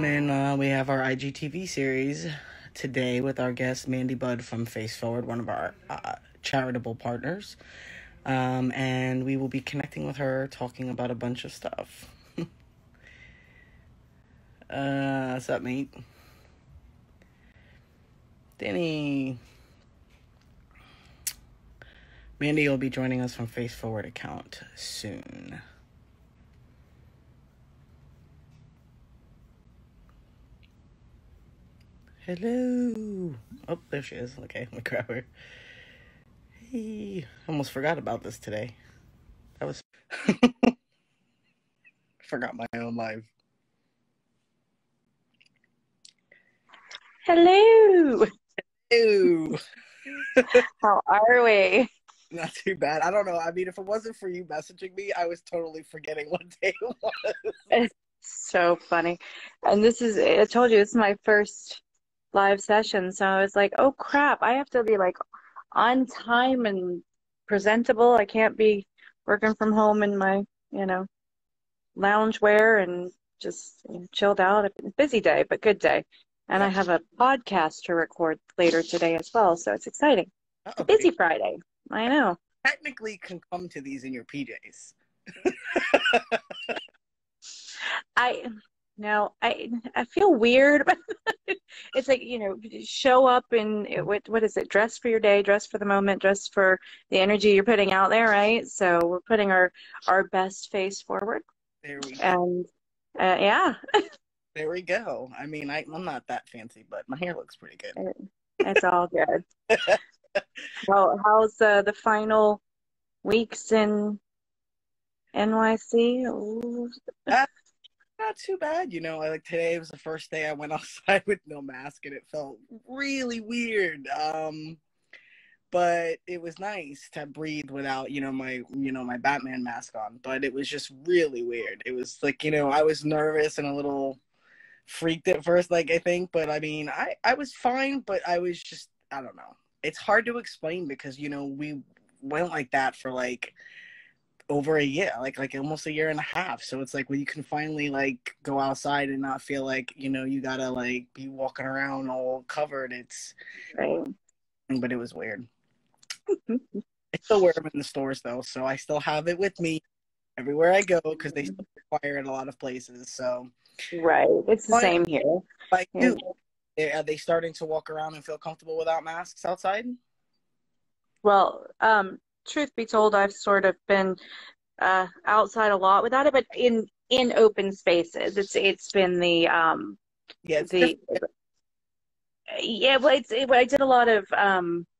And we have our IGTV series today with our guest Mandi Bud from Face Forward, one of our charitable partners. And we will be connecting with her, talking about a bunch of stuff. What's up, mate? Danny. Mandi will be joining us from Face Forward account soon. Hello. Oh, there she is. Okay, let me grab her. Hey, almost forgot about this today. That was forgot my own live. Hello. Ew. How are we? Not too bad. I don't know. I mean, if it wasn't for you messaging me, I was totally forgetting what day it was. It's so funny. And I told you, this is my first live session. So I was like, oh crap, I have to be like on time and presentable. I can't be working from home in my, lounge wear and just chilled out. Busy day, but good day. And I have a podcast to record later today as well. So it's exciting. It's a busy Friday. I know. Technically can come to these in your PJs. I feel weird, but it's like, show up and what is it? Dress for your day, dress for the moment, dress for the energy you're putting out there, right? So we're putting our best face forward. There we go. And yeah. There we go. I mean, I'm not that fancy, but my hair looks pretty good. It's all good. Well, how's the final weeks in NYC? Not too bad, like today was the first day I went outside with no mask and it felt really weird. But it was nice to breathe without, my Batman mask on, but it was just really weird. It was like, I was nervous and a little freaked at first, like I think, but I mean, I was fine, but I was just, I don't know. It's hard to explain because, we went like that for like over a year, like almost a year and a half. So it's like when you can finally like go outside and not feel like, you gotta like be walking around all covered. It's right. But it was weird. I still wear them in the stores though, so I still have it with me everywhere I go because they still require it a lot of places. So right, it's the same here. Like you, are they starting to walk around and feel comfortable without masks outside? Well, truth be told, I've sort of been outside a lot without it, but in open spaces. It's been the I did a lot of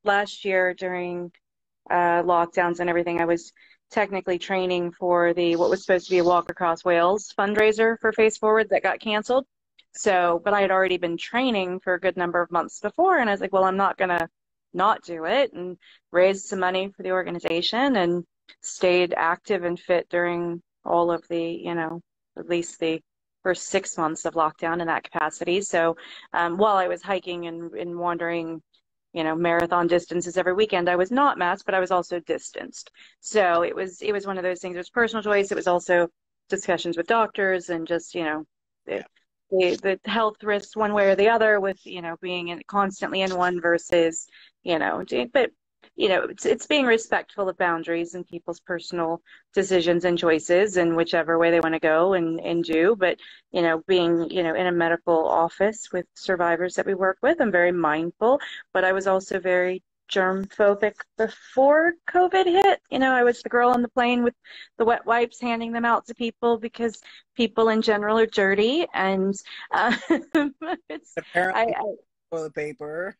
last year during lockdowns and everything. I was technically training for what was supposed to be a Walk Across Wales fundraiser for Face Forward that got canceled. So, but I had already been training for a good number of months before, and I was like, well, I'm not gonna not do it, and raised some money for the organization and stayed active and fit during all of the, at least the first 6 months of lockdown in that capacity. So while I was hiking and wandering, marathon distances every weekend, I was not masked, but I was also distanced. So it was one of those things. It was personal choice. It was also discussions with doctors and just, the health risks one way or the other with, being constantly in one versus, but it's being respectful of boundaries and people's personal decisions and choices and whichever way they want to go and do. But, being, in a medical office with survivors that we work with, I'm very mindful, but I was also very germ phobic before COVID hit. I was the girl on the plane with the wet wipes, handing them out to people because people in general are dirty. And it's apparently toilet paper.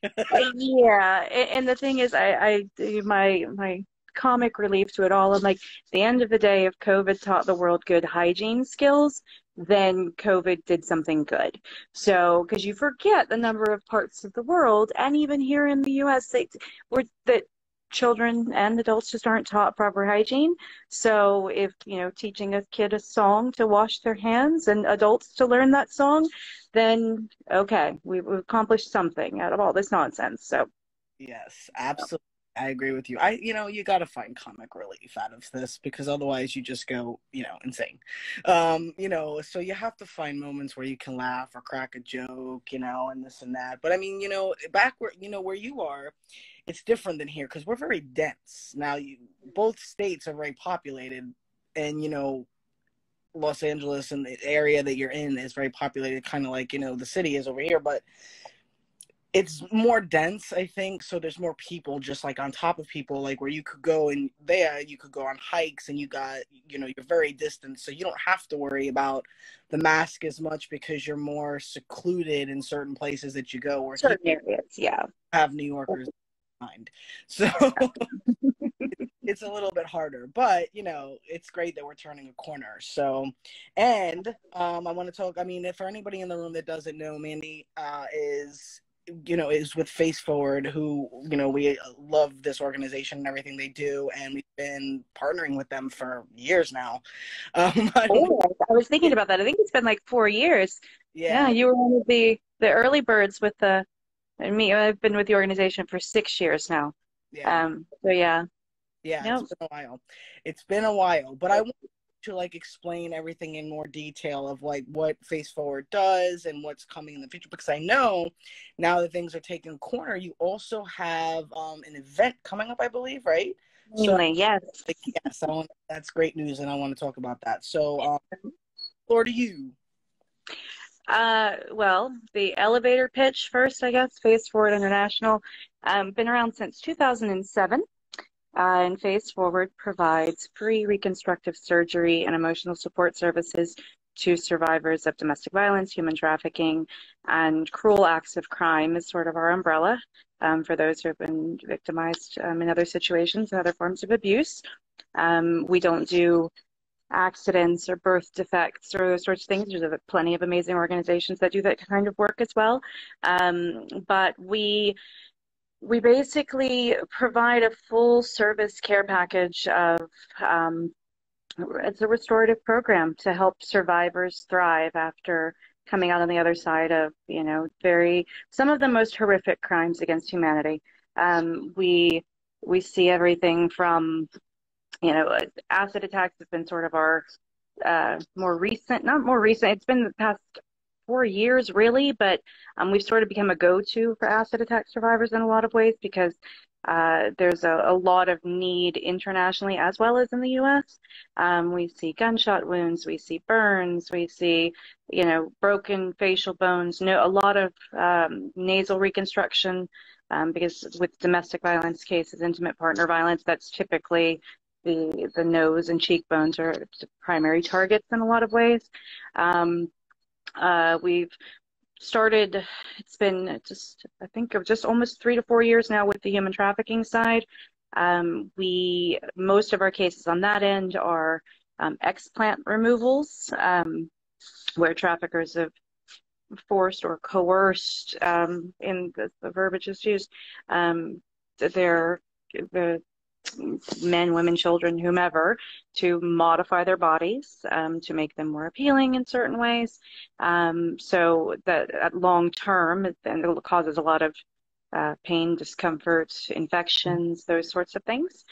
Yeah, and the thing is, I do my comic relief to it all. I'm like, the end of the day, if COVID taught the world good hygiene skills, then COVID did something good. So, because you forget the number of parts of the world, and even here in the U.S., that children and adults just aren't taught proper hygiene. So if, teaching a kid a song to wash their hands and adults to learn that song, then okay, we've accomplished something out of all this nonsense. So yes, absolutely. I agree with you. You got to find comic relief out of this because otherwise you just go, insane. So you have to find moments where you can laugh or crack a joke, and this and that. But I mean, back where you are, it's different than here because we're very dense. Now, both states are very populated, and Los Angeles and the area that you're in is very populated, kind of like the city is over here, but it's more dense, I think. So there's more people just like on top of people, like where you could go and there you could go on hikes and you're very distant. So you don't have to worry about the mask as much because you're more secluded in certain places that you go where certain areas, yeah. Have New Yorkers in mind. So it's a little bit harder, but it's great that we're turning a corner. So, and I want to talk, I mean, if for anybody in the room that doesn't know, Mandi is with Face Forward, who, we love this organization and everything they do, and we've been partnering with them for years now. I was thinking about that. I think it's been like 4 years. Yeah, you were one of the early birds with me. I've been with the organization for 6 years now. Yeah. So yeah. Yeah, yep. It's been a while, but I want to explain everything in more detail of what Face Forward does and what's coming in the future, because I know now that things are taking a corner, you also have an event coming up, I believe, right? Yes. Yes, that's great news, and I want to talk about that. So, floor to you. Well, the elevator pitch first, I guess. Face Forward International, been around since 2007. And Face Forward provides free reconstructive surgery and emotional support services to survivors of domestic violence, human trafficking, and cruel acts of crime is sort of our umbrella for those who have been victimized in other situations and other forms of abuse. We don't do accidents or birth defects or those sorts of things. There's plenty of amazing organizations that do that kind of work as well. But we basically provide a full service care package of, it's a restorative program to help survivors thrive after coming out on the other side of, some of the most horrific crimes against humanity. We see everything from, acid attacks have been sort of our not more recent, it's been the past 4 years really, but we've sort of become a go-to for acid attack survivors in a lot of ways because there's a lot of need internationally as well as in the US. We see gunshot wounds, we see burns, we see, broken facial bones, a lot of nasal reconstruction because with domestic violence cases, intimate partner violence, that's typically the nose and cheekbones are primary targets in a lot of ways. We've started, it's been I think just almost 3 to 4 years now with the human trafficking side. Most of our cases on that end are explant removals, where traffickers have forced or coerced, in the verbiage is used, the men, women, children, whomever, to modify their bodies to make them more appealing in certain ways. So that at long term, then it causes a lot of pain, discomfort, infections, those sorts of things.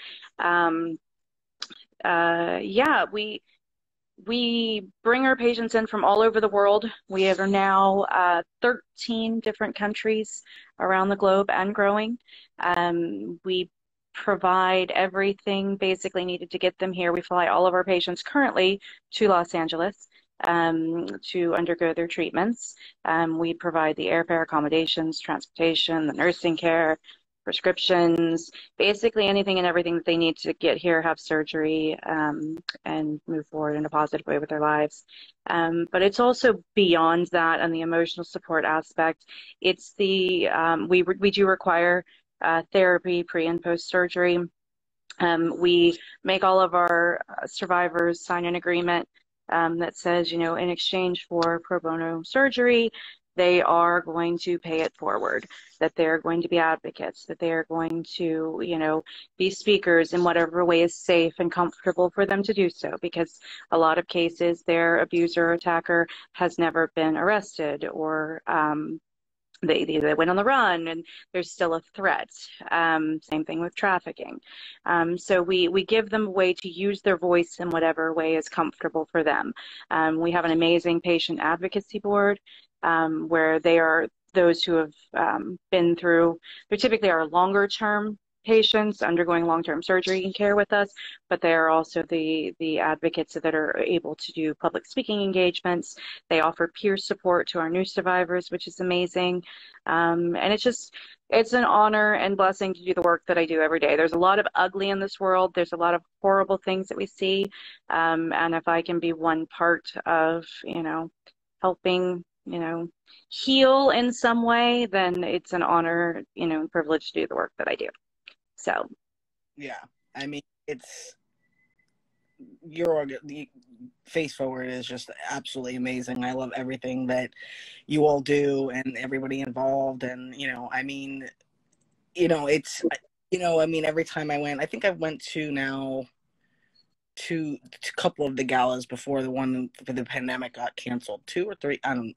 We bring our patients in from all over the world. We are now 13 different countries around the globe and growing. We provide everything basically needed to get them here. We fly all of our patients currently to Los Angeles to undergo their treatments. We provide the airfare, accommodations, transportation, the nursing care, prescriptions, basically anything and everything that they need to get here, have surgery, and move forward in a positive way with their lives. But it's also beyond that and the emotional support aspect. It's we do require therapy pre and post surgery. We make all of our survivors sign an agreement that says, in exchange for pro bono surgery, they are going to pay it forward, that they're going to be advocates, that they are going to, be speakers in whatever way is safe and comfortable for them to do so, because a lot of cases their abuser or attacker has never been arrested or they went on the run and there's still a threat. Same thing with trafficking. So we give them a way to use their voice in whatever way is comfortable for them. We have an amazing patient advocacy board where they are those who have been through, they're typically our longer term patients undergoing long-term surgery and care with us, but they are also the advocates that are able to do public speaking engagements. They offer peer support to our new survivors, which is amazing. And it's an honor and blessing to do the work that I do every day. There's a lot of ugly in this world. There's a lot of horrible things that we see. And if I can be one part of, helping, heal in some way, then it's an honor, and privilege to do the work that I do. So, yeah, I mean, the Face Forward is just absolutely amazing. I love everything that you all do and everybody involved. And, I mean, every time I went, I think I went to now to a couple of the galas before the one for the pandemic got canceled, 2 or 3. I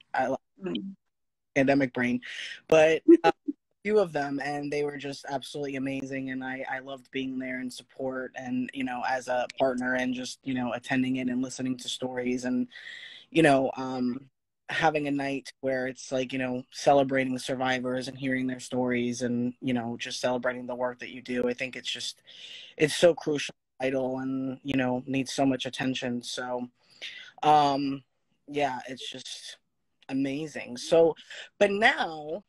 pandemic brain, but few of them, and they were just absolutely amazing, and I loved being there in support and as a partner, and just attending it and listening to stories, and having a night where it's like celebrating survivors and hearing their stories, and just celebrating the work that you do. I think it's so crucial, vital, and needs so much attention. So yeah, it's just amazing. So but now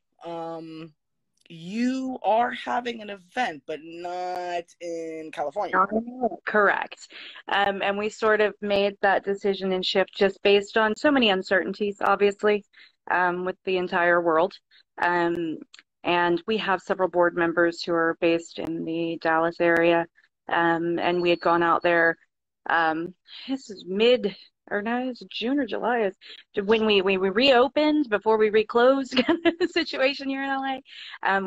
you are having an event, but not in California. correct. And we sort of made that decision and shift just based on so many uncertainties, obviously, with the entire world. And we have several board members who are based in the Dallas area. And we had gone out there, this is it's June or July, when we reopened before we reclosed kind of situation here in LA.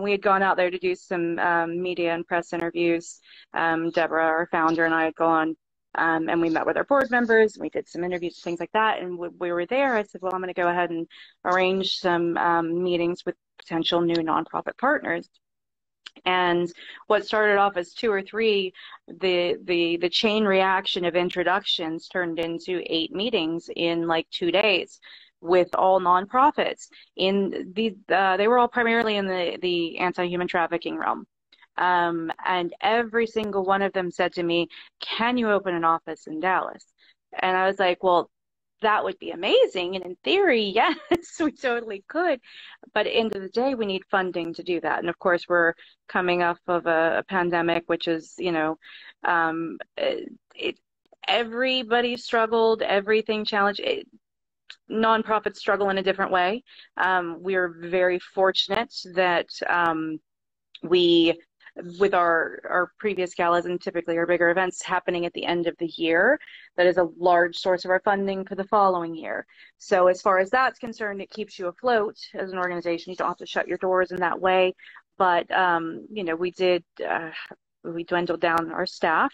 We had gone out there to do some media and press interviews. Deborah, our founder, and I had gone, and we met with our board members, and we did some interviews, things like that. And we were there. I said, well, I'm going to go ahead and arrange some meetings with potential new nonprofit partners. And what started off as 2 or 3, the chain reaction of introductions turned into 8 meetings in like 2 days with all nonprofits. They were all primarily in the anti-human trafficking realm. And every single one of them said to me, "Can you open an office in Dallas?" And I was like, well, that would be amazing. And in theory, yes, we totally could. But at the end of the day, we need funding to do that. And of course, we're coming off of a pandemic, which is, everybody struggled, everything challenged. Nonprofits struggle in a different way. We're very fortunate that with our previous galas and typically our bigger events happening at the end of the year, that is a large source of our funding for the following year. So as far as that's concerned, it keeps you afloat as an organization. You don't have to shut your doors in that way. But, we dwindled down our staff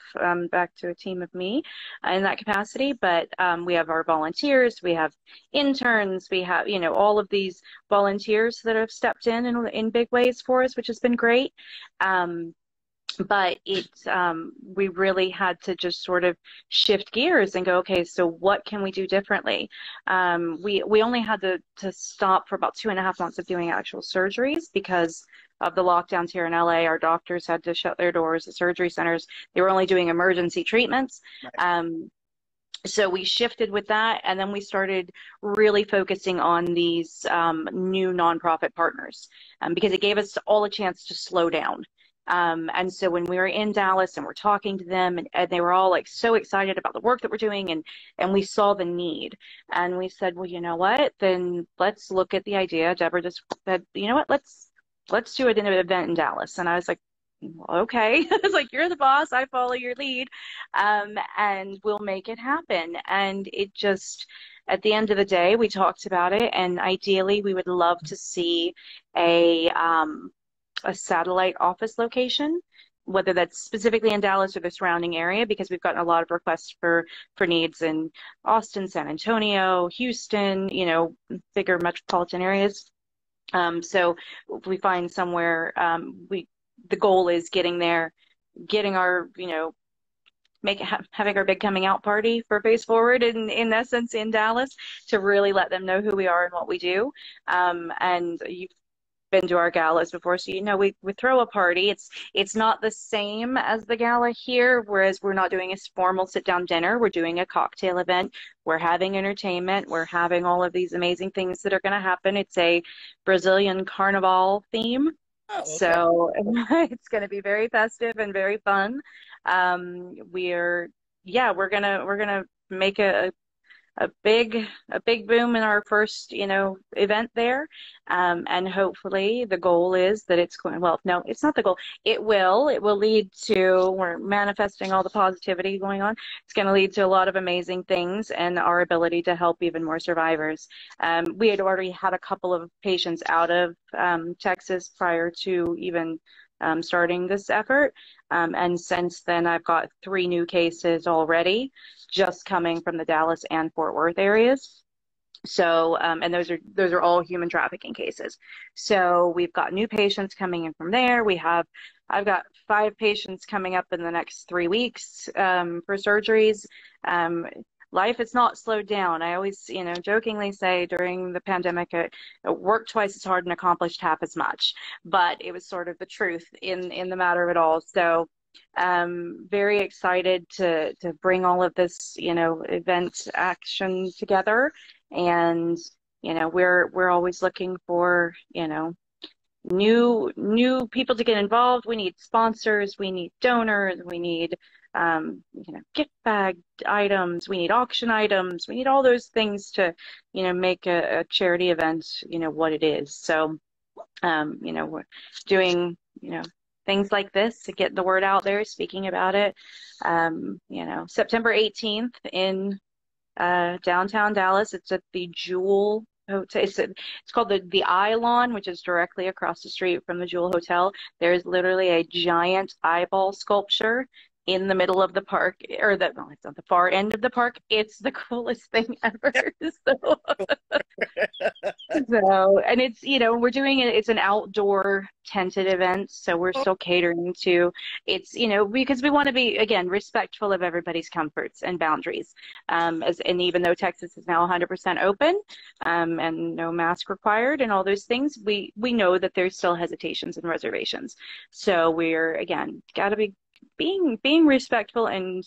back to a team of me in that capacity. But we have our volunteers, we have interns, we have, all of these volunteers that have stepped in big ways for us, which has been great. But we really had to just sort of shift gears and go, okay, so what can we do differently? We only had to stop for about 2.5 months of doing actual surgeries because of the lockdowns here in LA. Our doctors had to shut their doors. The surgery centers, they were only doing emergency treatments. Right. So we shifted with that, and then we started really focusing on these new nonprofit partners because it gave us all a chance to slow down. And so when we were in Dallas and we're talking to them, and they were all like so excited about the work that we're doing, and we saw the need, and we said, well, you know what, then let's look at the idea. Deborah just said, you know what, let's do an event in Dallas. And I was like, okay. I was like, you're the boss, I follow your lead, and we'll make it happen. And it just, at the end of the day, we talked about it, and ideally we would love to see a satellite office location, whether that's specifically in Dallas or the surrounding area, because we've gotten a lot of requests for needs in Austin, San Antonio, Houston, bigger metropolitan areas. So if we find somewhere, the goal is getting there, getting our, having our big coming out party for Face Forward in essence in Dallas, to really let them know who we are and what we do. And you've been to our galas before, so we throw a party. It's not the same as the gala here, whereas we're not doing a formal sit down dinner. We're doing a cocktail event. We're having entertainment. We're having all of these amazing things that are going to happen. It's a Brazilian carnival theme. Oh, okay. So it's going to be very festive and very fun. We're gonna make a big boom in our first, event there. And hopefully the goal is that it's going, well, no, it's not the goal. It will lead to, we're manifesting all the positivity going on. It's going to lead to a lot of amazing things and our ability to help even more survivors. We had already had a couple of patients out of Texas prior to even starting this effort. And since then, I've got 3 new cases already, just coming from the Dallas and Fort Worth areas. So, and those are all human trafficking cases. So we've got new patients coming in from there. I've got 5 patients coming up in the next 3 weeks for surgeries. Life has not slowed down. I always, jokingly say during the pandemic, I worked twice as hard and accomplished half as much. But it was sort of the truth in the matter of it all. So very excited to bring all of this, event action together. And, we're always looking for, new people to get involved. We need sponsors, we need donors, we need gift bag items, we need auction items, we need all those things to make a charity event what it is. So we're doing things like this to get the word out there, speaking about it. September 18th in downtown Dallas. It's at the Jewel Hotel. It's called the Eye Lawn, which is directly across the street from the Jewel Hotel. There's literally a giant eyeball sculpture in the middle of the park, it's at the far end of the park. It's the coolest thing ever. And it's, we're doing it, it's an outdoor tented event, so we're still catering to, it's, because we want to be, again, respectful of everybody's comforts and boundaries. And even though Texas is now 100% open, and no mask required and all those things, we know that there's still hesitations and reservations. So we're, again, got to be being respectful and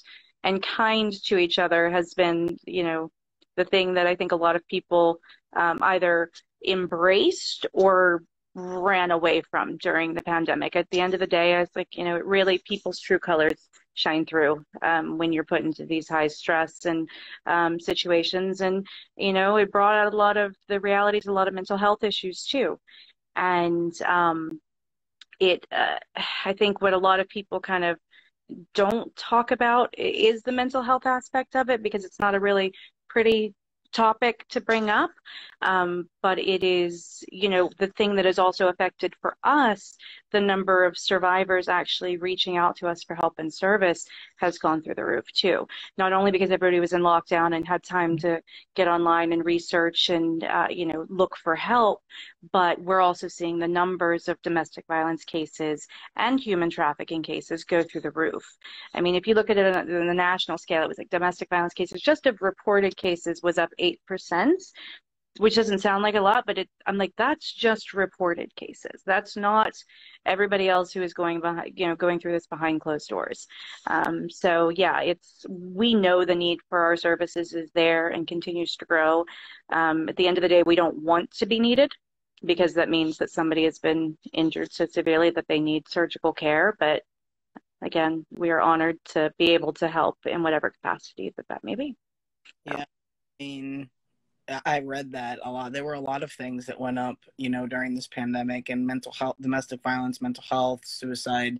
kind to each other has been, the thing that I think a lot of people either embraced or ran away from during the pandemic. At the end of the day, I was like, it really, people's true colors shine through when you're put into these high stress and situations. And, it brought out a lot of the realities, a lot of mental health issues too. And I think what a lot of people kind of don't talk about is the mental health aspect of it, because it's not a really pretty topic to bring up. But it is, the thing that has also affected for us, the number of survivors actually reaching out to us for help and service has gone through the roof too. Not only because everybody was in lockdown and had time to get online and research and, look for help, but we're also seeing the numbers of domestic violence cases and human trafficking cases go through the roof. I mean, if you look at it on the national scale, it was like domestic violence cases, just of reported cases, was up 8%, which doesn't sound like a lot, but I'm like, that's just reported cases. That's not everybody else who is going behind, going through this behind closed doors. So yeah, we know the need for our services is there and continues to grow. At the end of the day, we don't want to be needed, because that means that somebody has been injured so severely that they need surgical care. But again, we are honored to be able to help in whatever capacity that may be. Yeah, I mean, I read that a lot. There were a lot of things that went up, during this pandemic, and mental health, domestic violence, mental health, suicide.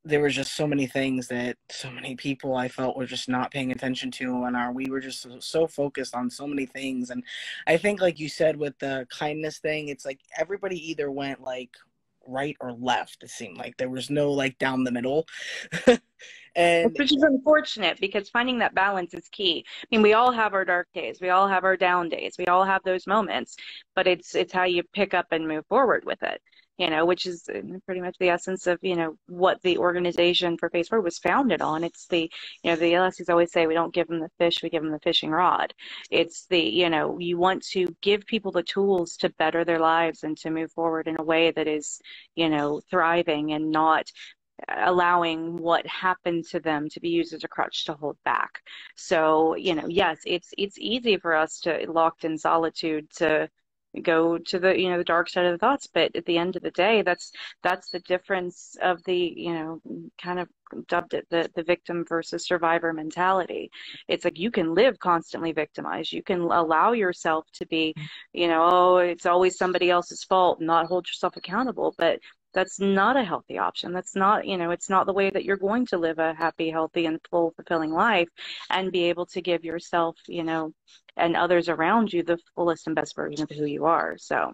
There was just so many things that so many people I felt were just not paying attention to, and we were just so focused on so many things. And I think, like you said, with the kindness thing, it's like everybody either went like right or left. It seemed like there was no like down the middle. And Which is unfortunate because finding that balance is key. I mean, we all have our dark days, we all have our down days, we all have those moments, but it's how you pick up and move forward with it, which is pretty much the essence of, what the organization for Phase 4 was founded on. It's the LSCs always say we don't give them the fish, we give them the fishing rod. It's you want to give people the tools to better their lives and to move forward in a way that is, thriving and not allowing what happened to them to be used as a crutch to hold back. So, yes, it's easy for us to, locked in solitude, to go to the dark side of the thoughts, but at the end of the day, that's the difference of the, kind of dubbed it the victim versus survivor mentality. It's like you can live constantly victimized, you can allow yourself to be, oh, it's always somebody else's fault, and not hold yourself accountable, but that's not a healthy option. That's not, it's not the way that you're going to live a happy, healthy, and full, fulfilling life and be able to give yourself, and others around you the fullest and best version of who you are. So,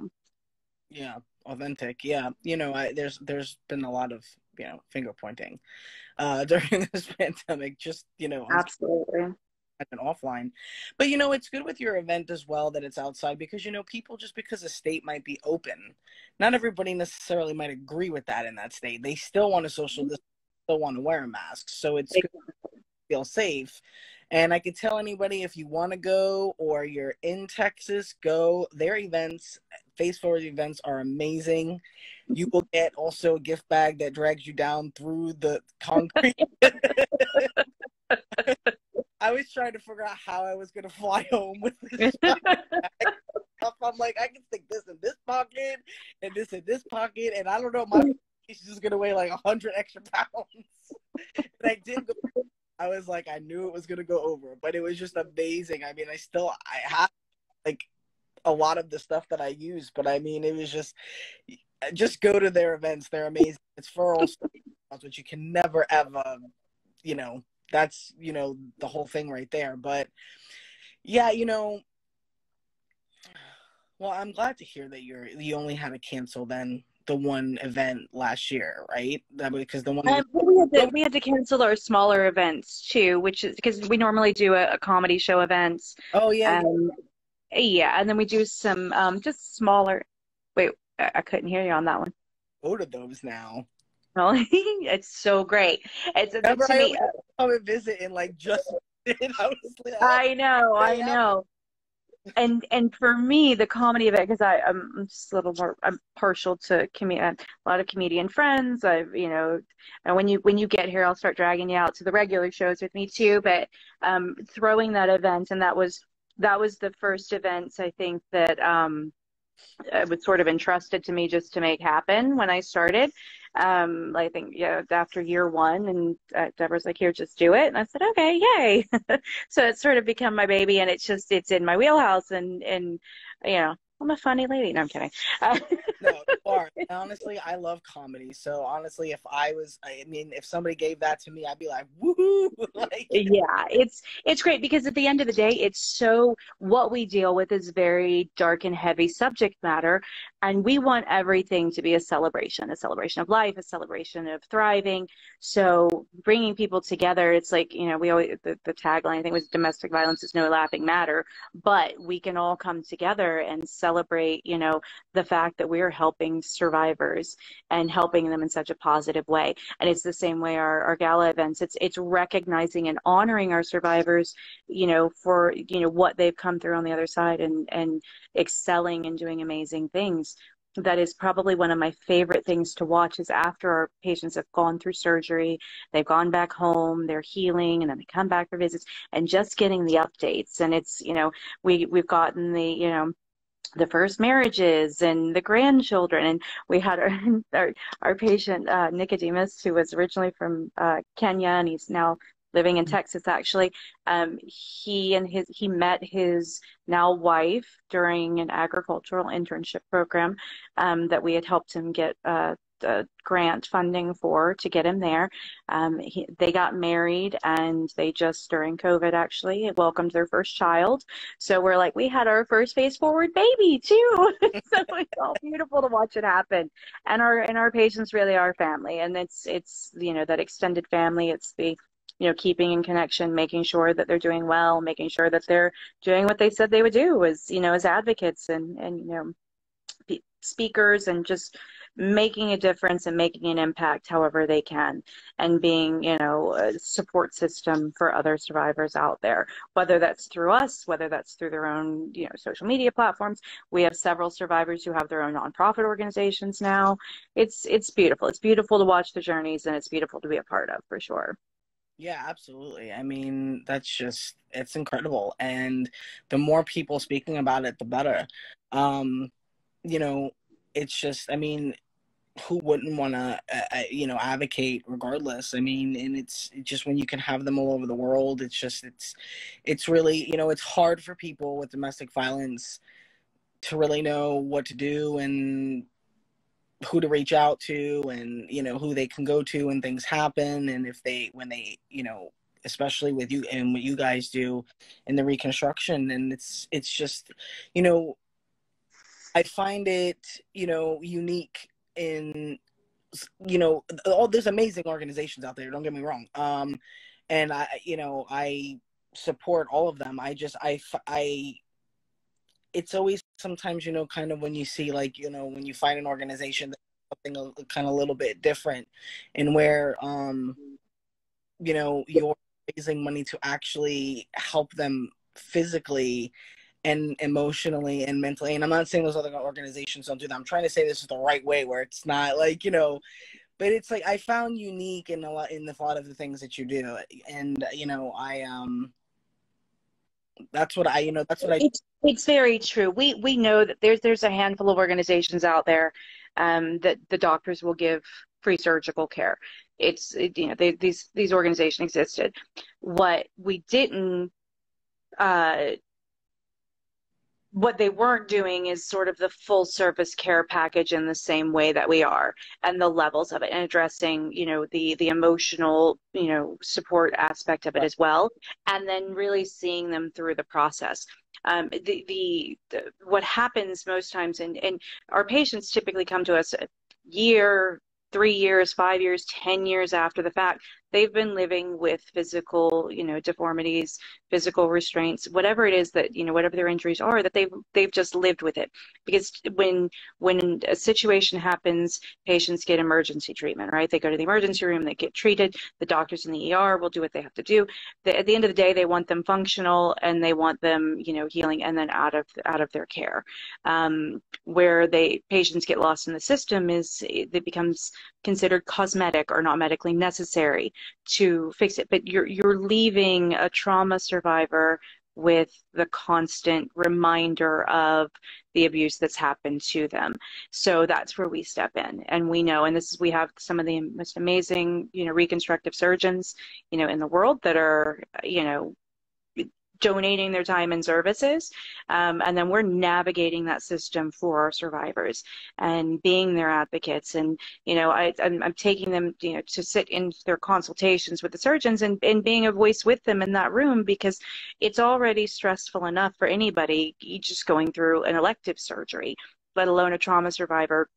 yeah, authentic. Yeah, there's been a lot of finger pointing during this pandemic. Just on absolutely. and offline. But it's good with your event as well that it's outside, because people, just because a state might be open, not everybody necessarily might agree with that in that state. They still want to social distance, still want to wear a mask. So it's good to feel safe. And I could tell anybody, if you want to go or you're in Texas, go. Their events, Phase 4 events, are amazing. You will get also a gift bag that drags you down through the concrete. I was trying to figure out how I was going to fly home with this. I'm like, I can stick this in this pocket and this in this pocket, and I don't know, my is just going to weigh like 100 extra pounds. And I did go. I was like, I knew it was going to go over, but it was just amazing. I mean, I have like a lot of the stuff that I use, but I mean, it was just go to their events. They're amazing. It's for all sorts, which you can never ever, that's the whole thing right there. But yeah, well, I'm glad to hear that you only had to cancel then the one event last year, right? Because the one We had to cancel our smaller events too, which is because we normally do a comedy show events. Oh yeah, Yeah, and then we do some just smaller. Wait, I couldn't hear you on that one. go to those now. Well, it's so great. It's Remember, to I me. always come and visit and like just I was like, oh, I know, hey, I know. And for me, the comedy of it, because I'm just a little more, I'm partial to a lot of comedian friends. And when you get here, I'll start dragging you out to the regular shows with me too. But throwing that event, and that was the first event I think that it was sort of entrusted to me just to make happen when I started. I think, after year one, and Deborah's like, here, just do it. And I said, okay, yay. So it's sort of become my baby, and it's in my wheelhouse, and I'm a funny lady. No, I'm kidding. No, you are. Honestly, I love comedy. So honestly, if somebody gave that to me, I'd be like, woohoo! Like, Yeah, it's great because at the end of the day, what we deal with is very dark and heavy subject matter, and we want everything to be a celebration of life, a celebration of thriving. So bringing people together, it's like, we always, the tagline I think was domestic violence is no laughing matter, but we can all come together and celebrate, the fact that we're helping survivors and helping them in such a positive way. And it's the same way our gala events. It's recognizing and honoring our survivors, for what they've come through on the other side, and excelling and doing amazing things. That is probably one of my favorite things to watch, is after our patients have gone through surgery, they've gone back home, they're healing, and then they come back for visits, and just getting the updates. And it's, we've gotten the first marriages and the grandchildren, and we had our patient Nicodemus, who was originally from Kenya, and he's now living in Texas actually. He met his now wife during an agricultural internship program that we had helped him get grant funding for to get him there. They got married, and they just during COVID actually welcomed their first child. So we're like, we had our first face forward baby too. So it's all beautiful to watch it happen. And our patients really are family, and it's that extended family. It's the keeping in connection, making sure that they're doing well, making sure that they're doing what they said they would do as advocates and speakers, and just making a difference and making an impact however they can, and being a support system for other survivors out there, whether that's through us, whether that's through their own social media platforms. We have several survivors who have their own nonprofit organizations now. It's beautiful. It's beautiful to watch the journeys, and it's beautiful to be a part of, for sure. Yeah, absolutely. I mean, it's incredible. And the more people speaking about it, the better. Um, it's just, I mean, who wouldn't want to, advocate regardless? I mean, and it's just when you can have them all over the world, it's really, it's hard for people with domestic violence to really know what to do and who to reach out to, and who they can go to when things happen, and when they especially with you and what you guys do in the reconstruction. And it's just I find it unique in all there's amazing organizations out there, don't get me wrong, and I support all of them. I it's always sometimes, kind of when you see, like, when you find an organization that's something kind of a little bit different, and where, you're raising money to actually help them physically and emotionally and mentally. And I'm not saying those other organizations don't do that. I'm trying to say this is the right way, where it's not like, but it's like I found unique in a lot of the things that you do. And, that's what I. It's very true. We know that there's a handful of organizations out there that the doctors will give free surgical care. These organizations existed. What we didn't what they weren't doing is sort of the full service care package in the same way that we are, and the levels of it, and addressing, the emotional, support aspect of it as well, and then really seeing them through the process. What happens most times, and our patients typically come to us a year, 3 years, 5 years, 10 years after the fact. They've been living with physical, deformities, physical restraints, whatever it is that, whatever their injuries are, that they've just lived with it. Because when a situation happens, patients get emergency treatment, right? They go to the emergency room, they get treated. The doctors in the ER will do what they have to do. At the end of the day, they want them functional, and they want them, healing, and then out of their care. Where patients get lost in the system is it becomes considered cosmetic or not medically necessary to fix it. But you're leaving a trauma survivor with the constant reminder of the abuse that's happened to them. So that's where we step in, and we know, and we have some of the most amazing, reconstructive surgeons, in the world that are, donating their time and services, and then we're navigating that system for our survivors and being their advocates. And I'm taking them to sit in their consultations with the surgeons, and being a voice with them in that room, because it's already stressful enough for anybody just going through an elective surgery, let alone a trauma survivor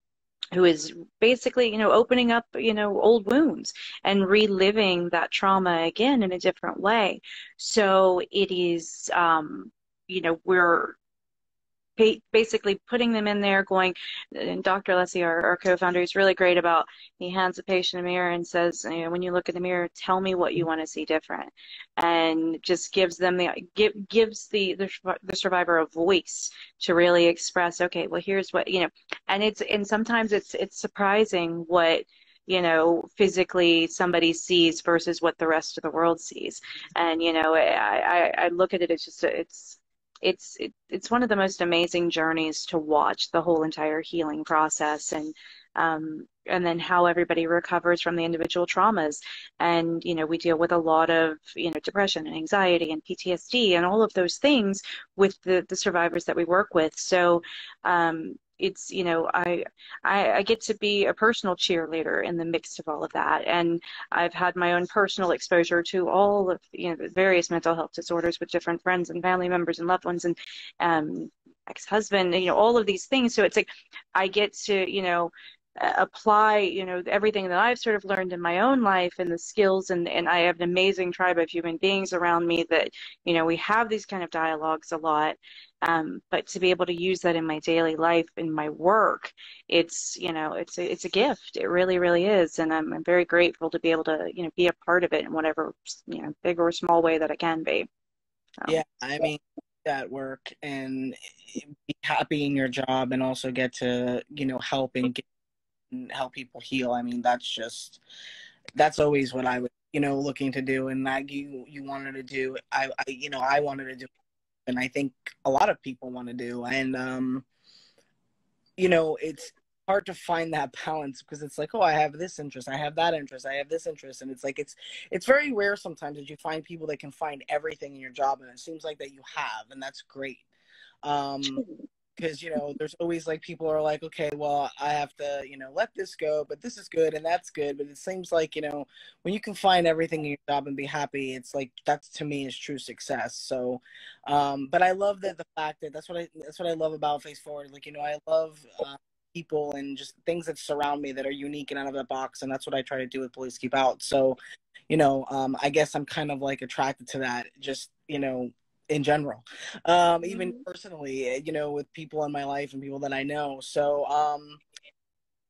who is basically, opening up, old wounds and reliving that trauma again in a different way. So it is, we're basically putting them in there going, and Dr. Leslie, our co-founder, is really great about, he hands the patient a mirror and says, when you look in the mirror, tell me what you want to see different, and just gives them gives the survivor a voice to really express, okay, well, here's what, and sometimes it's surprising what, physically somebody sees versus what the rest of the world sees. And, I look at it, it's just, it's one of the most amazing journeys to watch the whole entire healing process, and then how everybody recovers from the individual traumas. And we deal with a lot of depression and anxiety and PTSD and all of those things with the survivors that we work with. So it's, you know, I get to be a personal cheerleader in the mix of all of that. And I've had my own personal exposure to all of, you know, the various mental health disorders with different friends and family members and loved ones and ex-husband, you know, all of these things. So it's like I get to, you know, apply, you know, everything that I've sort of learned in my own life and the skills, and I have an amazing tribe of human beings around me that, you know, we have these kind of dialogues a lot. But to be able to use that in my daily life, in my work, it's, you know, it's a gift. It really, really is. And I'm very grateful to be able to, you know, be a part of it in whatever, you know, big or small way that I can be. Yeah, I mean, that work and be happy in your job and also get to, you know, help people heal. I mean, that's always what I was, you know, looking to do, and that you wanted to do. You know, I wanted to do, and I think a lot of people want to do, and you know, it's hard to find that balance because it's like, oh, I have this interest, I have that interest, I have this interest, and it's like it's very rare sometimes that you find people that can find everything in your job, and it seems like that you have, and that's great. Um, because, you know, there's always like people are like, okay, well, I have to, you know, let this go, but this is good and that's good. But it seems like, you know, when you can find everything in your job and be happy, it's like that's to me is true success. So but I love that the fact that that's what I love about Face Forward. Like, you know, I love people and just things that surround me that are unique and out of the box, and that's what I try to do with Bullies Keep Out. So, you know, I guess I'm kind of like attracted to that, just, you know, in general, even personally, you know, with people in my life and people that I know. So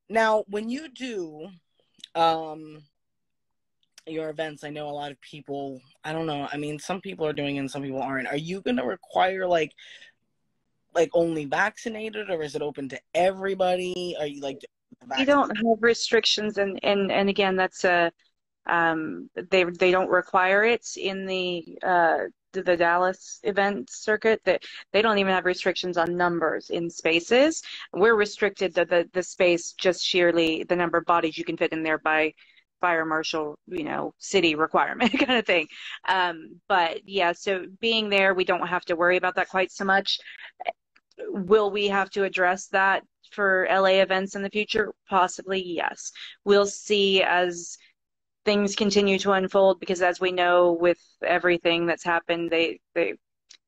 now when you do your events, I know a lot of people, I don't know, I mean, some people are doing it and some people aren't. Are you going to require like only vaccinated, or is it open to everybody? Are you like We don't have restrictions, and again, that's a they don't require it in the Dallas event circuit. That they don't even have restrictions on numbers in spaces. We're restricted to the space, just sheerly the number of bodies you can fit in there by fire marshal, you know, city requirement kind of thing. But yeah, so being there, we don't have to worry about that quite so much. Will we have to address that for LA events in the future? Possibly, yes. We'll see as things continue to unfold, because as we know with everything that's happened, it's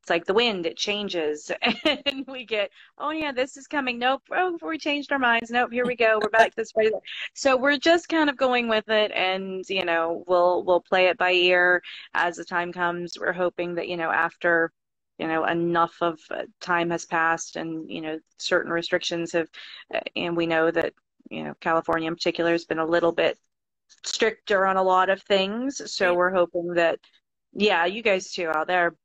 like the wind, it changes and we get, oh yeah, this is coming, nope, oh, we changed our minds, nope, here we go, we're back this way. So we're just kind of going with it, and you know, we'll play it by ear as the time comes. We're hoping that, you know, after, you know, enough of time has passed and, you know, certain restrictions have, and we know that, you know, California in particular has been a little bit stricter on a lot of things. So we're hoping that, yeah, you guys too out there.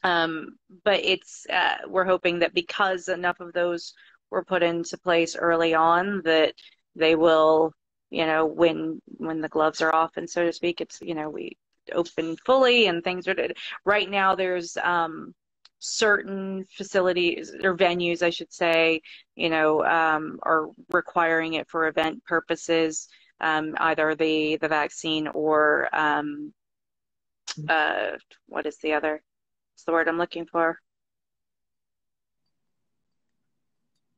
But it's we're hoping that because enough of those were put into place early on, that they will, you know, when the gloves are off and so to speak, it's, you know, we open fully and things are right now. There's certain facilities or venues, I should say, you know, are requiring it for event purposes, either the vaccine or what is the other? What's the word I'm looking for?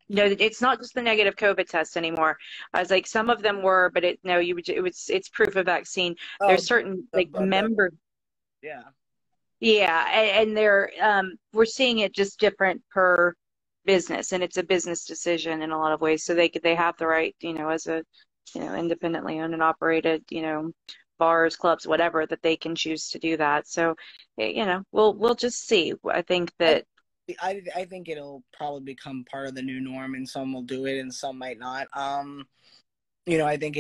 No, it's not just the negative COVID test anymore. I was like, some of them were, but no, it's proof of vaccine. oh There's certain the, like member, yeah. yeah, and they're we're seeing it just different per business, and it's a business decision in a lot of ways. So they have the right, you know, as a, you know, independently owned and operated, you know, bars, clubs, whatever, that they can choose to do that. So, you know, we'll just see. I think I, that I think it'll probably become part of the new norm, and some will do it and some might not. You know, I think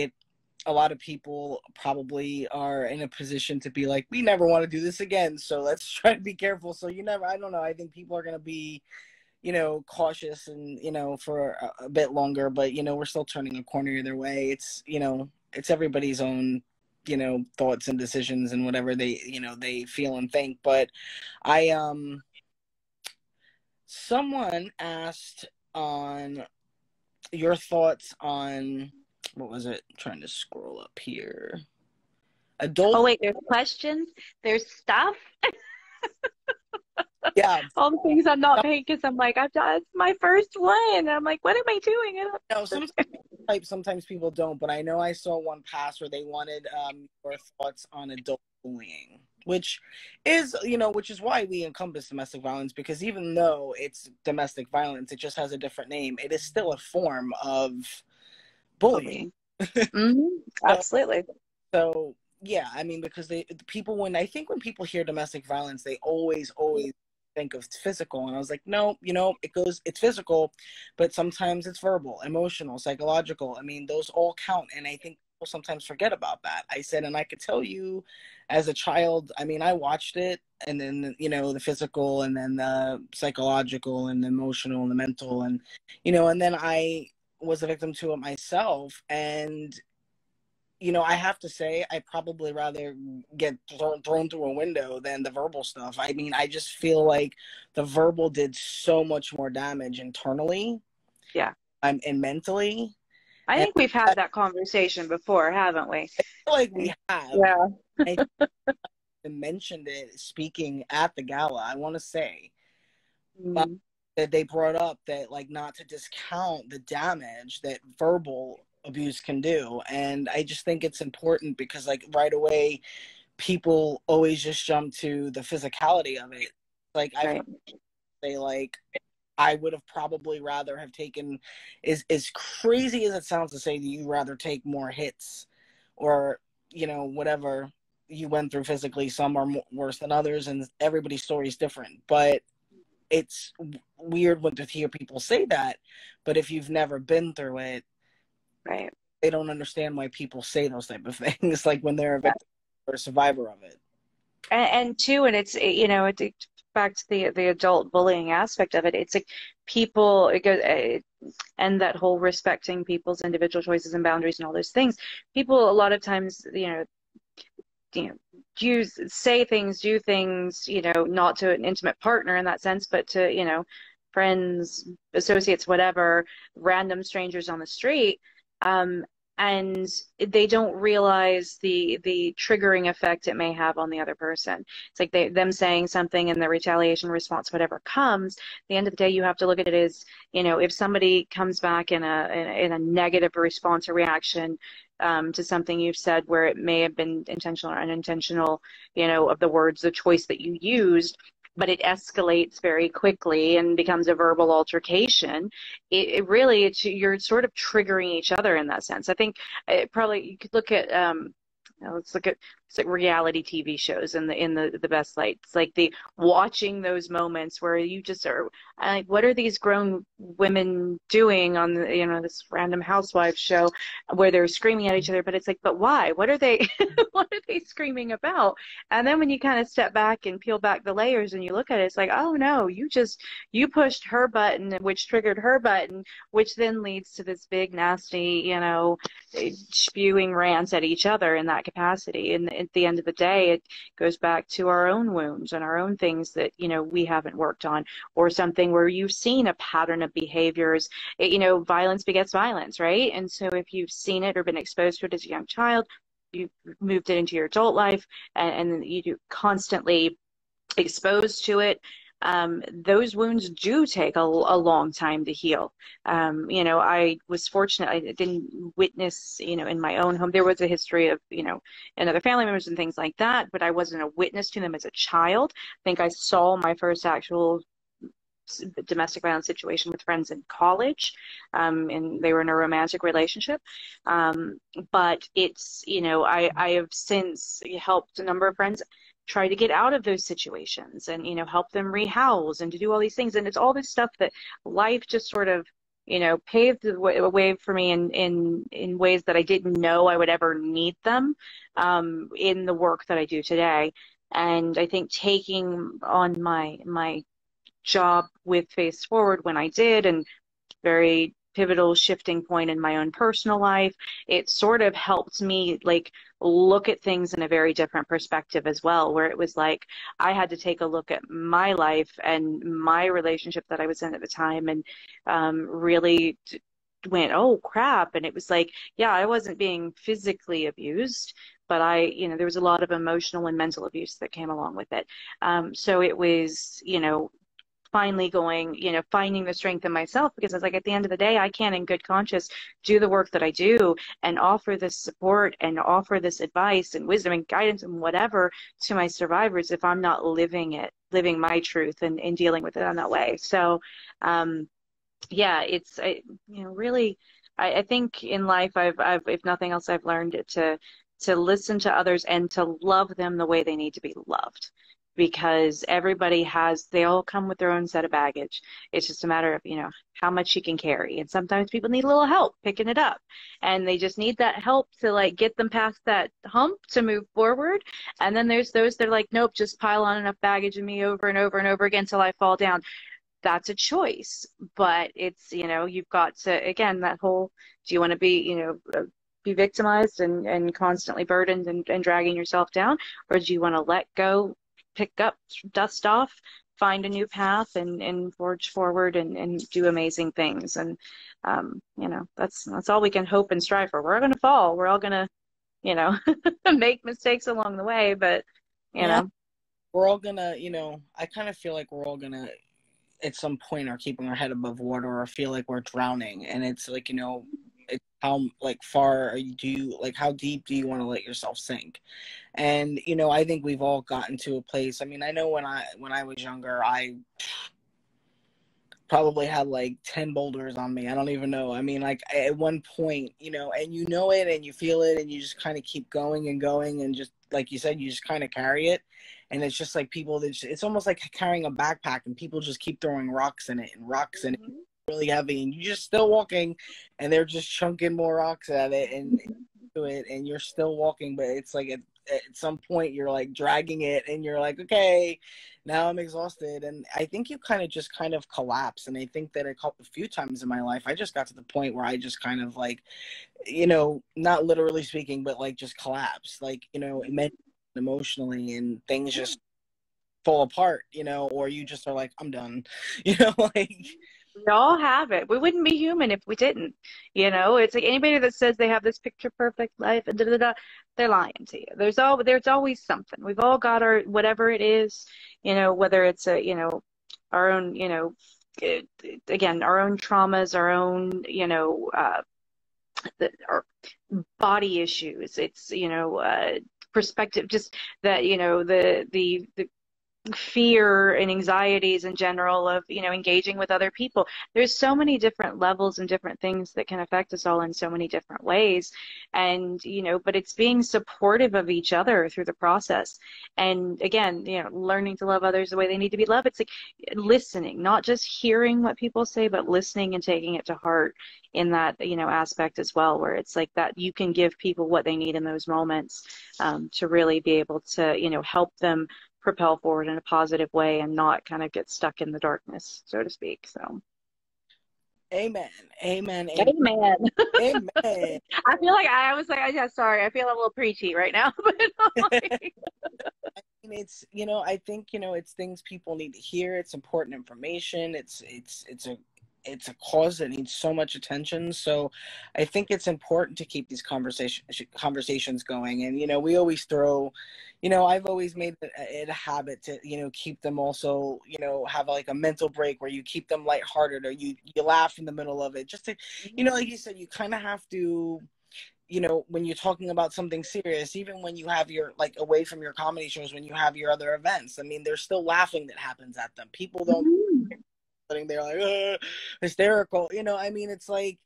a lot of people probably are in a position to be like, we never want to do this again, so let's try to be careful. So I don't know, I think people are going to be, you know, cautious and, you know, for a bit longer, but, you know, we're still turning a corner either way. It's, you know, it's everybody's own, you know, thoughts and decisions and whatever they, you know, they feel and think. But I, someone asked on your thoughts on, what was it? I'm trying to scroll up here. oh Adult. wait, there's questions, there's stuff. Yeah. All the things I'm not paying because I'm like, it's my first one. And I'm like, what am I doing? I No, don't. sometimes people don't, but I know I saw one pass where they wanted your thoughts on adult bullying, which is, which is why we encompass domestic violence, because even though it's domestic violence, it just has a different name. It is still a form of bullying. Bullying. Mm-hmm. So, Absolutely. so yeah, I mean, because people, when people hear domestic violence, they always think of physical, and I was like, no, it's physical, but sometimes it's verbal, emotional, psychological. I mean, those all count, and I think people sometimes forget about that. I said, and I could tell you, as a child, I mean, I watched it, and then the physical, and then the psychological, and the emotional, and the mental, and then I was a victim to it myself, and I have to say, I probably rather get thrown through a window than the verbal stuff. I mean, I just feel like the verbal did so much more damage internally, Yeah. and mentally. I And think we've I had that conversation before, haven't we? feel like we have. Yeah. I mentioned it speaking at the gala, I want to say. Mm. That they brought up that, like, not to discount the damage that verbal abuse can do. And I just think it's important because, like, right away, people always just jump to the physicality of it. Like, I've Right. heard people say, like, I would have probably rather have taken, as crazy as it sounds to say that you rather take more hits, or, whatever you went through physically. Some are worse than others, and everybody's story is different. But it's weird when to hear people say that. But if you've never been through it, Right. they don't understand why people say those type of things, like when they're a victim or a survivor of it. And too, and it's back to the adult bullying aspect of it. It's like people, it goes, and that whole respecting people's individual choices and boundaries and all those things. People a lot of times, say things, do things, not to an intimate partner in that sense, but to, friends, associates, whatever, random strangers on the street. Um, and they don't realize the triggering effect it may have on the other person. It's like them saying something and the retaliation response, whatever comes. At the end of the day, you have to look at it as, if somebody comes back in a negative response or reaction, to something you've said, where it may have been intentional or unintentional, of the words, the choice that you used, but it escalates very quickly and becomes a verbal altercation. It really, you're sort of triggering each other in that sense. I think probably you could look at, let's look at, it's like reality TV shows in the best light. It's like the watching those moments where you just are like, what are these grown women doing on this random housewives show where they're screaming at each other? But it's like, but why? What are they what are they screaming about? And then when you kind of step back and peel back the layers and you look at it, it's like, oh no, you pushed her button, which triggered her button, which then leads to this big nasty, spewing rants at each other in that capacity. And at the end of the day, it goes back to our own wounds and our own things that, we haven't worked on, or something where you've seen a pattern of behaviors. Violence begets violence, right? And so if you've seen it or been exposed to it as a young child, you've moved it into your adult life, and you constantly exposed to it, those wounds do take a long time to heal. I was fortunate. I didn't witness, in my own home. There was a history of, and other family members and things like that, but I wasn't a witness to them as a child. I think I saw my first actual domestic violence situation with friends in college, and they were in a romantic relationship. But it's, I have since helped a number of friends try to get out of those situations, and, help them rehouse and to do all these things. And it's all this stuff that life just sort of, paved the way for me in ways that I didn't know I would ever need them, in the work that I do today. And I think taking on my job with Face Forward when I did, and very pivotal shifting point in my own personal life, it sort of helped me like look at things in a very different perspective as well, where it was like I had to take a look at my life and my relationship that I was in at the time, and really went, oh crap. And it was like, yeah, I wasn't being physically abused, but there was a lot of emotional and mental abuse that came along with it. So it was, finally going, finding the strength in myself, because I was like, at the end of the day, I can't in good conscience do the work that I do and offer this support and offer this advice and wisdom and guidance and whatever to my survivors if I'm not living my truth and dealing with it in that way. So, yeah, it's, really, I think in life, if nothing else, I've learned to listen to others and to love them the way they need to be loved, because they all come with their own set of baggage. It's just a matter of, how much you can carry. And sometimes people need a little help picking it up, and they just need that help to like get them past that hump to move forward. And then there's those that are like, nope, just pile on enough baggage in me over and over and over again till I fall down. That's a choice, but it's, you've got to, again, that whole, do you want to be victimized and constantly burdened and dragging yourself down, or do you want to let go, pick up, dust off, find a new path and forge forward and do amazing things? And that's all we can hope and strive for. We're all going to fall. We're all going to, make mistakes along the way, but we're all gonna, I kind of feel like we're all gonna at some point are keeping our head above water or feel like we're drowning. And it's like, it's how how deep do you want to let yourself sink? And, I think we've all gotten to a place. I mean, I know when I was younger, I probably had like 10 boulders on me. I don't even know. I mean, like at one point, and it and you feel it and you just kind of keep going and going, and just like you said, you just kind of carry it. And it's just like it's almost like carrying a backpack, and people just keep throwing rocks in it and rocks in it, really heavy, and you're just still walking, and they're just chunking more rocks at it and to it, and you're still walking. But it's like at some point you're like dragging it, and you're like, okay, now I'm exhausted. And I think you kind of collapse. And I think that a few times in my life, I just got to the point where I just kind of like, not literally speaking, but like just collapse, like, emotionally, and things just fall apart, or you just are like, I'm done, like. We all have it. We wouldn't be human if we didn't. It's like anybody that says they have this picture perfect life and they're lying to you. There's always something. We've all got our whatever it is, whether it's our own, again, our own traumas, our own, our body issues. It's, perspective, just that, the fear and anxieties in general of engaging with other people. There's so many different levels and different things that can affect us all in so many different ways. And but it's being supportive of each other through the process, and again, learning to love others the way they need to be loved. It's like listening, not just hearing what people say, but listening and taking it to heart in that aspect as well, where it's like that you can give people what they need in those moments, to really be able to help them propel forward in a positive way and not kind of get stuck in the darkness, so to speak. So amen. Amen. Amen. I feel like yeah, sorry, I feel a little preachy right now. It's I think it's things people need to hear. It's important information. It's a cause that needs so much attention. So I think it's important to keep these conversations going. And, we always throw, I've always made it a habit to, keep them also, have like a mental break where you keep them lighthearted, or you laugh in the middle of it. Just to, like you said, you kind of have to, when you're talking about something serious, even when you have your, like, away from your comedy shows, when you have your other events, I mean, there's still laughing that happens at them. People don't sitting there like hysterical, I mean, it's like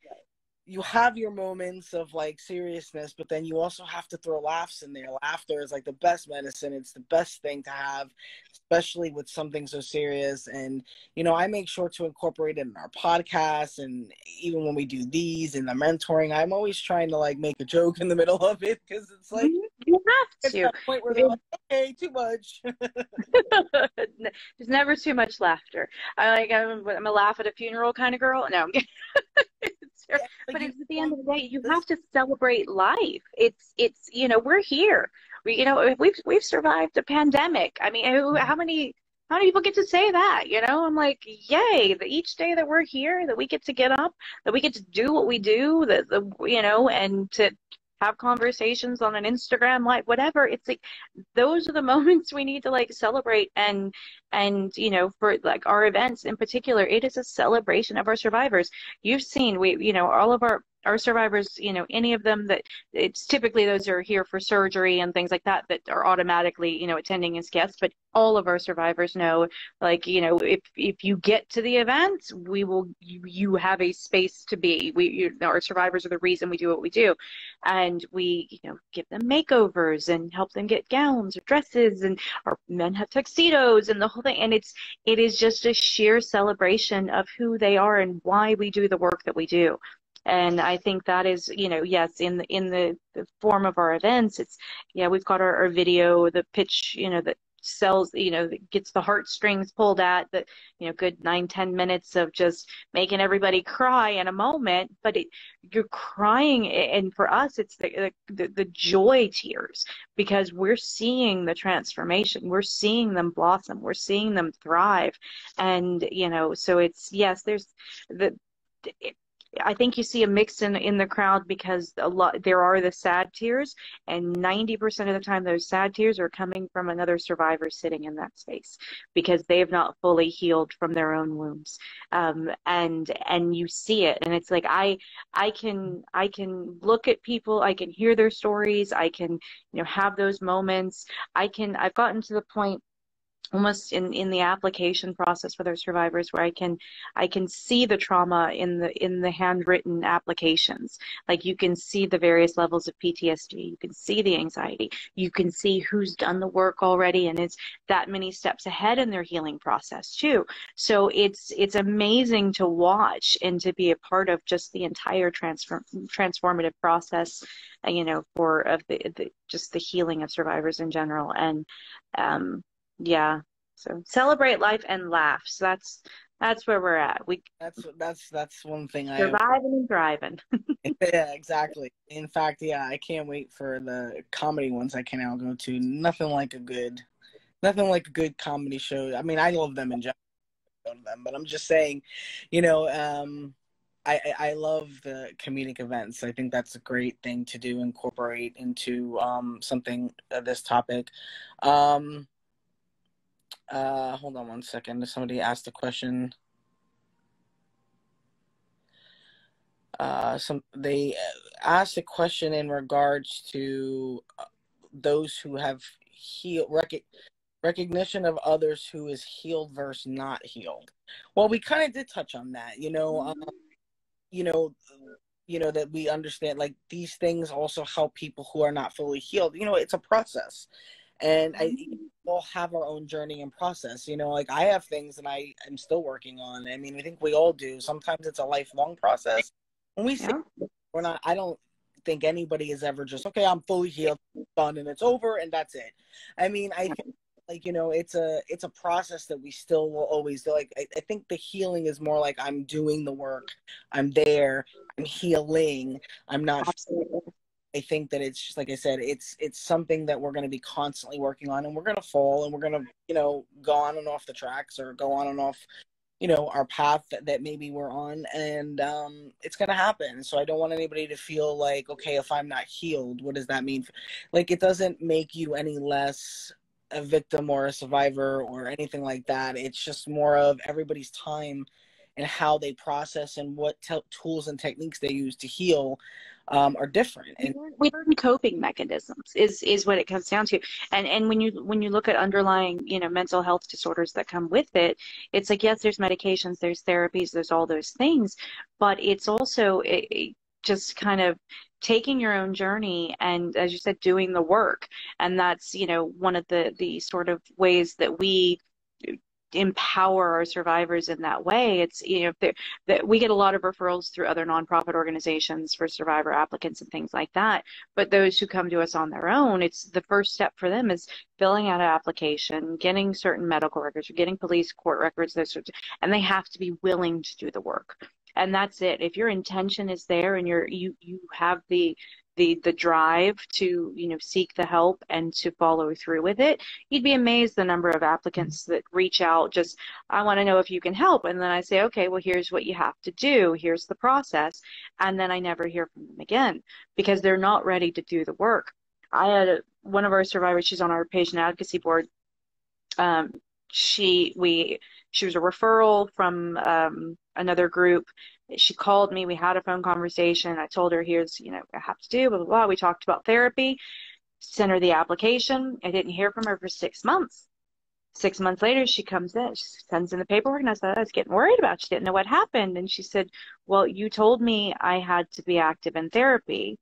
you have your moments of like seriousness, but then you also have to throw laughs in there. Laughter is like the best medicine. It's the best thing to have, especially with something so serious. And I make sure to incorporate it in our podcast, and even when we do these and the mentoring, I'm always trying to like make a joke in the middle of it, because it's like you have to. That point where they're like, okay, too much. There's never too much laughter. I'm a laugh at a funeral kind of girl. No, I'm kidding. But it's at the end of the day, you have to celebrate life. It's we're here. We've survived a pandemic. I mean, how many people get to say that? I'm like, yay! That each day that we're here, that we get to get up, that we get to do what we do, and to have conversations on an Instagram, like whatever. It's like those are the moments we need to like celebrate. And you know, for like our events in particular, it is a celebration of our survivors. You've seen, we, you know, all of our survivors, you know, any of them that, it's typically those who are here for surgery and things like that that are automatically, you know, attending as guests. But all of our survivors know, like, you know, if you get to the event, we will, you have a space to be. Our survivors are the reason we do what we do, and we, you know, give them makeovers and help them get gowns or dresses, and our men have tuxedos and the whole thing. And it is just a sheer celebration of who they are and why we do the work that we do. And I think that is, you know, yes, in the form of our events, it's, yeah, we've got our video, the pitch, you know, that sells, you know, that gets the heartstrings pulled at, that, you know, good 9-10 minutes of just making everybody cry in a moment. But you're crying, and for us, it's the joy tears, because we're seeing the transformation, we're seeing them blossom, we're seeing them thrive. And, you know, so it's, yes, there's the, I think you see a mix in the crowd, because a lot, there are the sad tears, and 90% of the time those sad tears are coming from another survivor sitting in that space, because they have not fully healed from their own wounds. And you see it, and it's like I can look at people, I can hear their stories, I can, you know, have those moments. I've gotten to the point almost in the application process for those survivors, where I can see the trauma in the handwritten applications. Like, you can see the various levels of PTSD, you can see the anxiety, you can see who's done the work already and is that many steps ahead in their healing process too. So it's amazing to watch and to be a part of just the entire transformative process, you know, for of the just the healing of survivors in general. And yeah. So celebrate life and laugh. So that's where we're at. We That's one thing surviving and thriving. yeah, exactly. In fact, yeah, I can't wait for the comedy ones I can now go to. Nothing like a good comedy show. I mean, I love them in general, but I'm just saying, you know, I love the comedic events. I think that's a great thing to do, incorporate into something this topic. Hold on one second. Somebody asked a question. They asked a question in regards to those who have healed, recognition of others who is healed versus not healed. Well, we kind of did touch on that, you know, that we understand, like, these things also help people who are not fully healed. You know, it's a process. And we all have our own journey and process. You know, like, I have things that I am still working on. I mean, I think we all do. Sometimes it's a lifelong process. When we say we're not, I don't think anybody is ever just, okay, I'm fully healed, done, and it's over, and that's it. I mean, I think, like, you know, it's a process that we still will always do. Like, I think the healing is more like, I'm doing the work, I'm there, I'm healing, I'm not. Absolutely. I think that it's just, like I said, it's something that we're going to be constantly working on, and we're going to fall, and we're going to, you know, go on and off the tracks, or go on and off, you know, our path that maybe we're on, and it's going to happen. So I don't want anybody to feel like, okay, if I'm not healed, what does that mean? Like, it doesn't make you any less a victim or a survivor or anything like that. It's just more of everybody's time and how they process and what tools and techniques they use to heal are different. And We learn coping mechanisms is what it comes down to. And when you look at underlying, you know, mental health disorders that come with it, it's like, yes, there's medications, there's therapies, there's all those things, but it's also just kind of taking your own journey and, as you said, doing the work. And that's, you know, one of the sort of ways that we empower our survivors in that way. It's, you know, that we get a lot of referrals through other nonprofit organizations for survivor applicants and things like that. But those who come to us on their own, it's the first step for them is filling out an application, getting certain medical records, or getting police court records, those sorts of, and they have to be willing to do the work. And that's it. If your intention is there and you have the the drive to, you know, seek the help and to follow through with it, you'd be amazed the number of applicants that reach out just, I want to know if you can help. And then I say, okay, well, here's what you have to do. Here's the process. And then I never hear from them again because they're not ready to do the work. I had one of our survivors, she's on our patient advocacy board. Um, she was a referral from another group. She called me. We had a phone conversation. I told her, here's, you know, what I have to do, blah, blah, blah. We talked about therapy, sent her the application. I didn't hear from her for 6 months. 6 months later, she comes in, she sends in the paperwork, and I said, I was getting worried about it. She didn't know what happened. And she said, well, you told me I had to be active in therapy.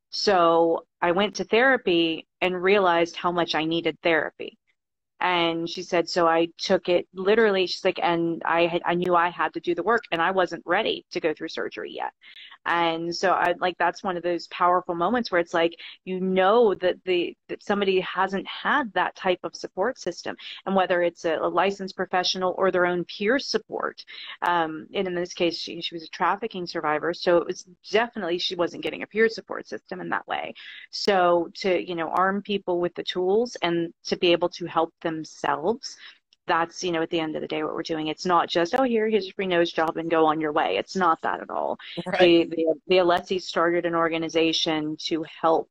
So I went to therapy and realized how much I needed therapy. And she said, so I took it literally. She's like, and I knew I had to do the work, and I wasn't ready to go through surgery yet. And so I like, that's one of those powerful moments where it's like, you know, that that somebody hasn't had that type of support system, and whether it's a licensed professional or their own peer support. And in this case, she was a trafficking survivor, so it was definitely, she wasn't getting a peer support system in that way. So to, you know, arm people with the tools and to be able to help themselves, that's, you know, at the end of the day, what we're doing. It's not just, oh, here's a free nose job and go on your way. It's not that at all. Right. The Alessi started an organization to help,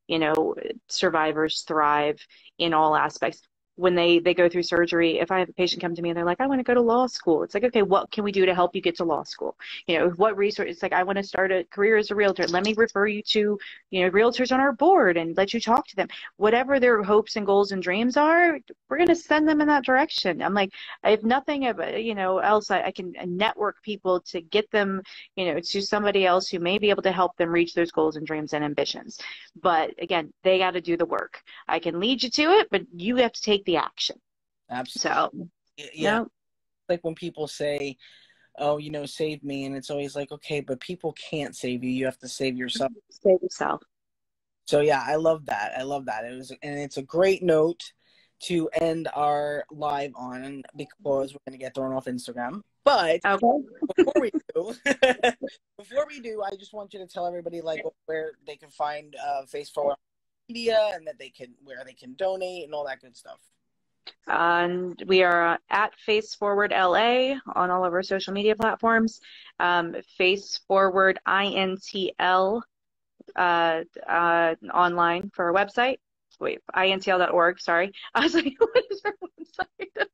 you know, survivors thrive in all aspects. When they go through surgery, if I have a patient come to me and they're like, I want to go to law school, it's like, okay, what can we do to help you get to law school? You know, what resource? It's like, I want to start a career as a realtor. Let me refer you to, you know, realtors on our board and let you talk to them. Whatever their hopes and goals and dreams are, we're going to send them in that direction. I'm like, I have nothing of, you know, else. I can network people to get them, you know, to somebody else who may be able to help them reach those goals and dreams and ambitions. But again, they got to do the work. I can lead you to it, but you have to take the action. Absolutely. So, Yeah. no. Like when people say, oh, you know, save me. And it's always like, okay, but people can't save you. You have to save yourself. Save yourself. So yeah, I love that. I love that. And it's a great note to end our live on because we're going to get thrown off Instagram. But Okay. before we do, I just want you to tell everybody like where they can find Face Forward Media and where they can donate and all that good stuff. And we are at Face Forward LA on all of our social media platforms. Face Forward INTL online for our website. Wait, intl.org, sorry. I was like, what is our website?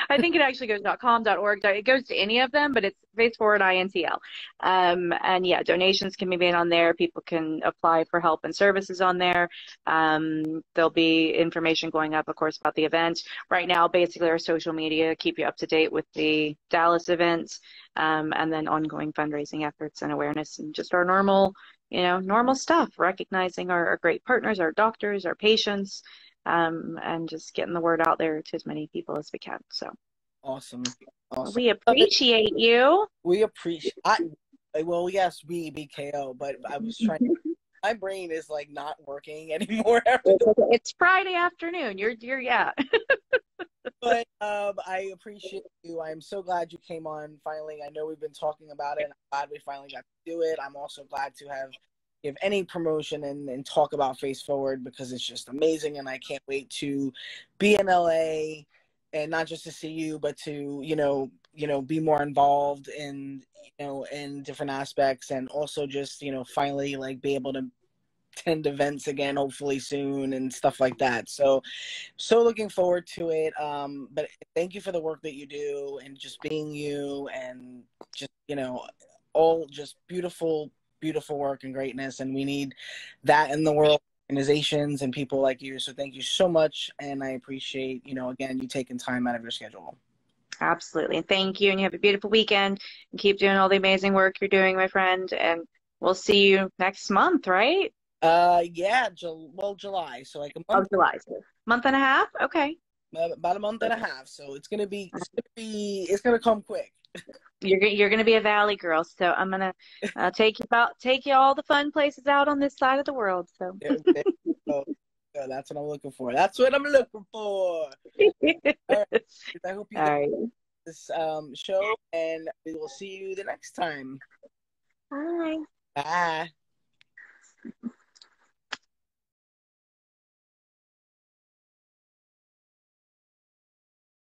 I think it actually goes .com, .org. It goes to any of them, but it's Face Forward INTL. And yeah, donations can be made on there. People can apply for help and services on there. There'll be information going up, of course, about the event. Right now, basically, our social media keep you up to date with the Dallas event, and then ongoing fundraising efforts and awareness and just our normal, you know, normal stuff, recognizing our great partners, our doctors, our patients, and just getting the word out there to as many people as we can. So Awesome. we appreciate you. We appreciate. Well, yes, we BKO, but I was trying. My brain is like not working anymore. It's Friday afternoon. You're yeah. But I appreciate you. I'm so glad you came on finally. I know we've been talking about it, and I'm glad we finally got to do it. I'm also glad to give any promotion and talk about Face Forward because it's just amazing, and I can't wait to be in LA and not just to see you, but to be more involved in in different aspects, and also just finally like be able to attend events again, hopefully soon, and stuff like that. So looking forward to it. But thank you for the work that you do and just being you, and just all just beautiful work and greatness, and we need that in the world, organizations and people like you. So thank you so much, and I appreciate again you taking time out of your schedule. Absolutely. Thank you, and you have a beautiful weekend, and keep doing all the amazing work you're doing, my friend, and we'll see you next month, right? Yeah, July, so like a month. Oh, July. Month and a half? Okay. About a month and a half, so it's gonna come quick. You're gonna be a valley girl, so I'm gonna take you all the fun places out on this side of the world. So yeah, that's what I'm looking for. That's what I'm looking for. All right. I hope you enjoy this show, and we will see you the next time. Bye. Bye.